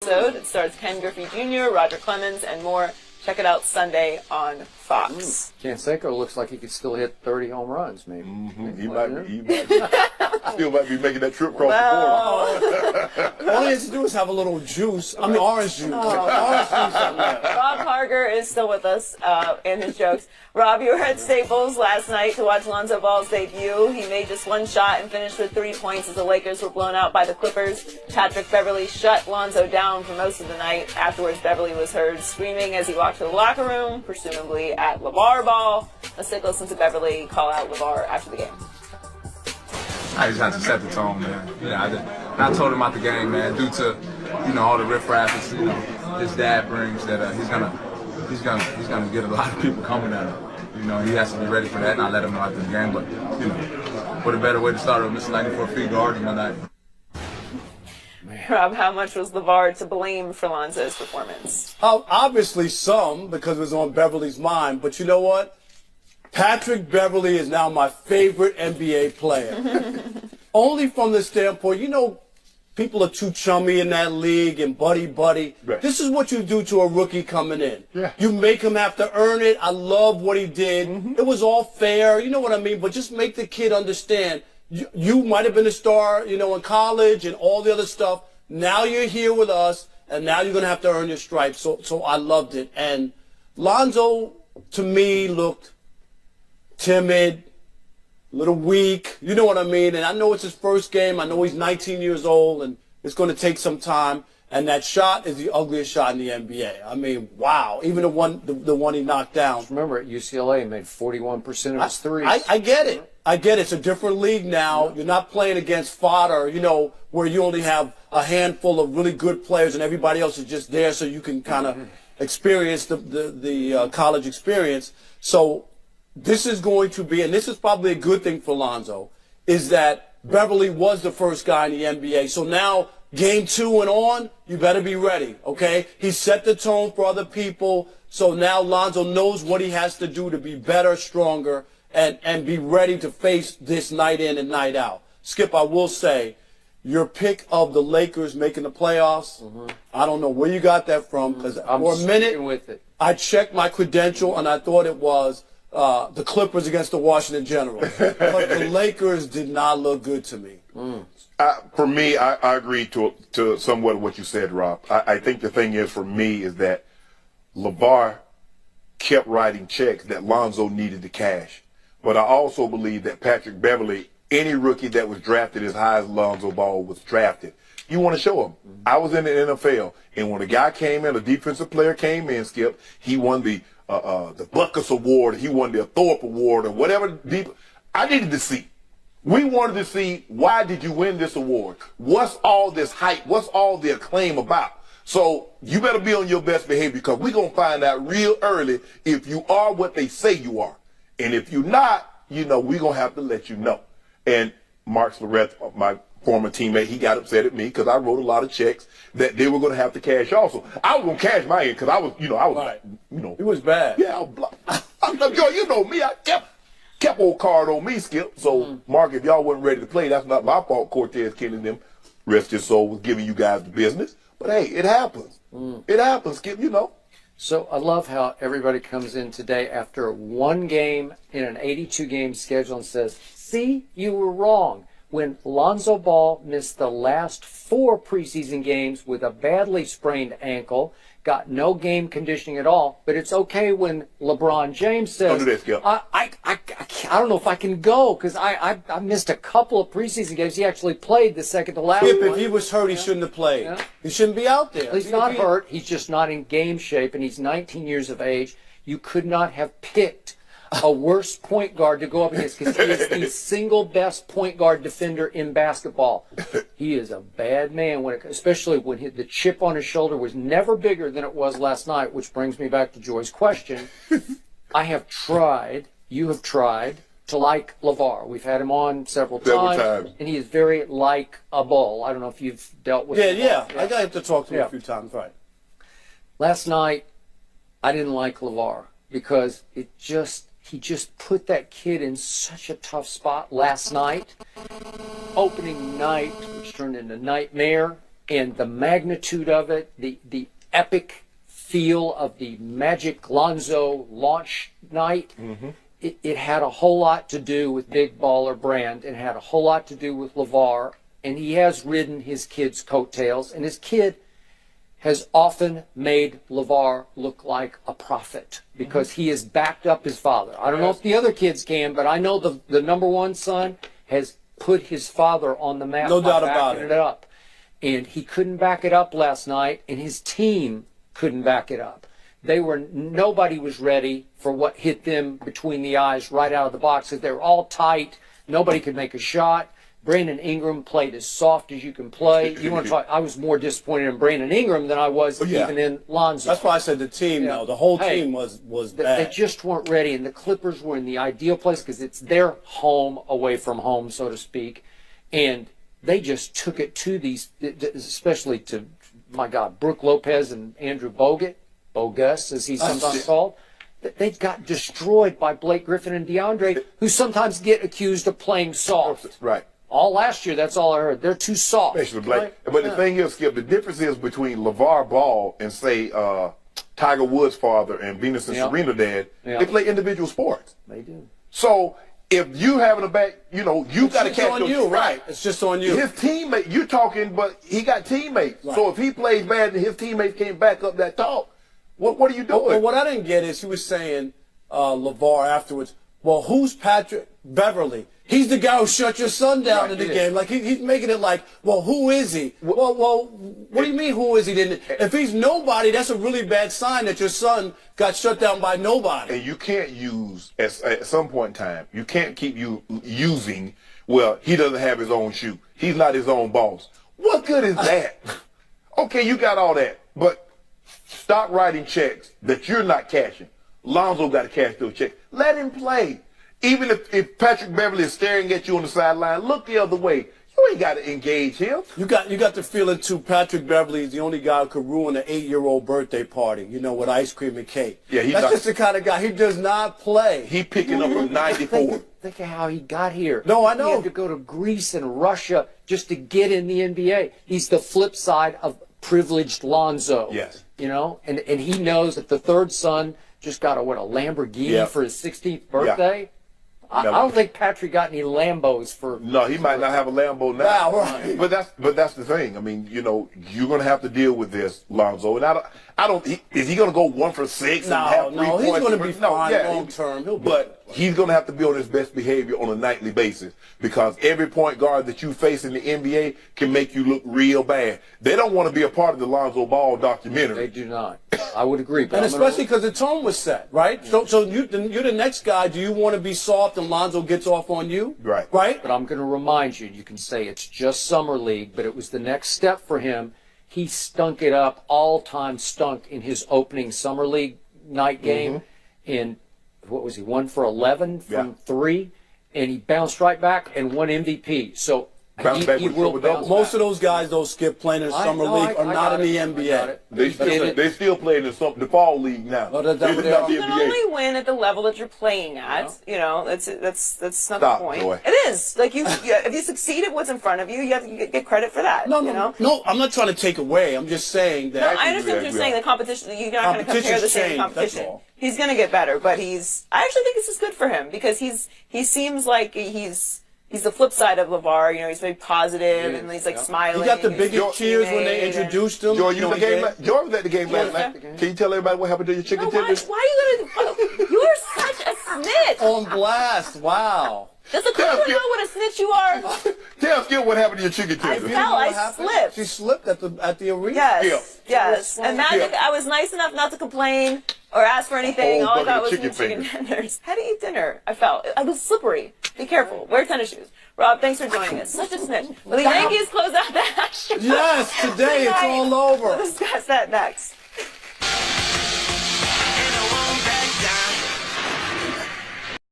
episode. It stars Ken Griffey Jr., Roger Clemens, and more. Check it out Sunday on Fox. Canseco looks like he could still hit 30 home runs, maybe. Mm-hmm. He might be making that trip across the border. All he has to do is have a little juice. I mean, orange juice. Orange juice on there. Rob Harger is still with us in his jokes. Rob, you were at Staples last night to watch Lonzo Ball's debut. He made just one shot and finished with 3 points as the Lakers were blown out by the Clippers. Patrick Beverley shut Lonzo down for most of the night. Afterwards, Beverley was heard screaming as he walked to the locker room, presumably at LaVar Ball. Let's take a listen to Beverley call out LaVar after the game. I just had to set the tone, man. I told him about the game, man, due to, all the riffraff his dad brings, that he's gonna get a lot of people coming at him. He has to be ready for that, and I let him know after the game. But what a better way to start with Mr. 94 feet guard than that. Rob, how much was LaVar to blame for Lonzo's performance? Obviously some, because it was on Beverly's mind. But you know what? Patrick Beverley is now my favorite NBA player. Only from the standpoint, people are too chummy in that league and buddy. Right. This is what you do to a rookie coming in. Yeah. You make him have to earn it. I love what he did. Mm-hmm. It was all fair. You know what I mean? But just make the kid understand. You might have been a star, in college and all the other stuff. Now you're here with us, and now you're going to have to earn your stripes. So I loved it. And Lonzo, to me, looked timid, a little weak. You know what I mean? And I know it's his first game. I know he's 19 years old, and it's going to take some time. And that shot is the ugliest shot in the NBA. I mean, wow. Even the one he knocked down. Just remember, at UCLA, he made 41% of his threes. I get it. I get it. It's a different league now. You're not playing against fodder, where you only have a handful of really good players and everybody else is just there so you can kind of experience the college experience. So this is going to be, and this is probably a good thing for Lonzo, is that Beverly was the first guy in the NBA. So now, game 2 and on, you better be ready, okay? He set the tone for other people. So now Lonzo knows what he has to do to be better, stronger, and be ready to face this night in and night out. Skip, I will say, your pick of the Lakers making the playoffs, I don't know where you got that from, because for a minute, with it. I checked my credential, and I thought it was the Clippers against the Washington Generals. But the Lakers did not look good to me. For me, I agree to somewhat what you said, Rob. I think the thing is, for me, is that LaVar kept writing checks that Lonzo needed to cash. But I also believe that Patrick Beverley, any rookie that was drafted as high as Lonzo Ball was drafted, you want to show him. I was in the NFL, and when a guy came in, a defensive player came in, Skip, he won the Buckus Award, he won the Thorpe Award, or whatever. I needed to see. We wanted to see, why did you win this award? What's all this hype? What's all the acclaim about? So you better be on your best behavior, because we're going to find out real early if you are what they say you are. And if you're not, we're going to have to let you know. And Mark Lorette, my former teammate, he got upset at me because I wrote a lot of checks that they were going to have to cash also. I was going to cash my end because I was right. It was bad. Yeah, you know me. I kept old card on me, Skip. So, Mark, if y'all wasn't ready to play, that's not my fault. Cortez Ken and them, rest his soul, was giving you guys the business. But, hey, it happens. It happens, Skip, So I love how everybody comes in today after one game in an 82-game schedule and says, see, you were wrong. When Lonzo Ball missed the last 4 preseason games with a badly sprained ankle, got no game conditioning at all, but it's okay when LeBron James says, don't do that, Skip. I don't know if I can go because I missed a couple of preseason games. He actually played the second to last one. If he was hurt, he shouldn't have played. Yeah. He shouldn't be out there. He's not hurt. He's just not in game shape, and he's 19 years of age. You could not have picked a worse point guard to go up against because he is the single best point guard defender in basketball. He is a bad man, especially when the chip on his shoulder was never bigger than it was last night, which brings me back to Joy's question. I have tried, you have tried, to like LaVar. We've had him on several times, and he is very likable. I don't know if you've dealt with him. Yeah. I got him to talk to him a few times, right. Last night, I didn't like LaVar because he just put that kid in such a tough spot last night. Opening night, which turned into nightmare. and the magnitude of it, the epic feel of the Magic Lonzo launch night, it had a whole lot to do with Big Baller Brand, and had a whole lot to do with LaVar, and he has ridden his kid's coattails, and his kid has often made LaVar look like a prophet because he has backed up his father. I don't know if the other kids can, but I know the number one son has put his father on the map. No by doubt about backing it. Up. And he couldn't back it up last night, and his team couldn't back it up. Nobody was ready for what hit them between the eyes right out of the box. They were all tight. Nobody could make a shot. Brandon Ingram played as soft as you can play. You want to talk? I was more disappointed in Brandon Ingram than I was even in Lonzo. That's why I said the team. No, the whole team was bad. They just weren't ready, and the Clippers were in the ideal place because it's their home away from home, so to speak, and they just took it to these, especially to, my God, Brook Lopez and Andrew Bogus, as he's sometimes called. They got destroyed by Blake Griffin and DeAndre, who sometimes get accused of playing soft. Right. All last year, that's all I heard. They're too soft. Especially Blake. Right? But the thing is, Skip, the difference is between LaVar Ball and, say, Tiger Woods' father and Venus and Serena dad. They play individual sports. They do. So if you having a bad, you got to catch on you, right? It's just on you. His teammate, you're talking, but he got teammates. Right. So if he plays bad and his teammates can't back up that talk, what are you doing? Well, what I didn't get is he was saying, LaVar afterwards, well, who's Patrick Beverly? He's the guy who shut your son down in the game. Like, he's making it like, well, who is he? Well, what do you mean, who is he? If he's nobody, that's a really bad sign that your son got shut down by nobody. And you can't use, at some point in time, you can't keep using, well, he doesn't have his own shoe. He's not his own boss. What good is that? Okay, you got all that, but stop writing checks that you're not cashing. Lonzo got to cash those checks. Let him play. Even if Patrick Beverly is staring at you on the sideline, look the other way. You ain't got to engage him. You got the feeling, too, Patrick Beverly is the only guy who could ruin an 8-year-old birthday party, with ice cream and cake. Yeah, that's just the kind of guy. He does not play. He picking up from 94. Think of how he got here. No, I know. He had to go to Greece and Russia just to get in the NBA. He's the flip side of privileged Lonzo. Yes. And he knows that the third son just got a Lamborghini for his 16th birthday. Yeah. I don't think Patrick got any Lambos for. No, he might not have a Lambo now. Wow, right. But that's the thing. I mean, you're going to have to deal with this, Lonzo. And I don't. Is he going to go 1 for 6 and have 3 points? He's going to be fine long term. But he's going to have to be on his best behavior on a nightly basis because every point guard that you face in the NBA can make you look real bad. They don't want to be a part of the Lonzo Ball documentary. They do not. I would agree. And especially because the tone was set, right? So you're the next guy. Do you want to be soft and Lonzo gets off on you? Right. Right? But I'm going to remind you, you can say it's just Summer League, but it was the next step for him. He stunk it up, all-time stunk in his opening Summer League night game. And what was he, 1 for 11 from 3? And he bounced right back and won MVP. So he will bounce Most back. of those guys, Skip, playing in the Summer League are not in the NBA. They still playing in the fall league now. Oh, that's It's not the You can NBA. only win at the level that you're playing at. That's not Stop, the point. Joy. It is like if you succeed at what's in front of you, you have to get credit for that. No, I'm not trying to take away. I'm just saying that. No, I understand what you're saying. The competition, you're not going to compare the same competition. That's all. He's going to get better, but I actually think this is good for him because he seems like he's the flip side of LaVar. He's very positive and he's like smiling. He got the biggest cheers when they introduced him. Joy, you was at the game last night. Can you tell everybody what happened to your chicken tenders? Why are you going to? You're such a snitch. On blast. Wow. Does the Clipper know what a snitch you are? Tell Skip what happened to your chicken tenders. I slipped. She slipped at the arena. Yes. And Magic, I was nice enough not to complain or ask for anything. All I got was chicken tenders. How do you eat dinner? I was slippery. Be careful. Wear tennis shoes. Rob, thanks for joining us. Such a snitch. Will the Yankees close out the action? Yes, today it's all over. We'll discuss that next.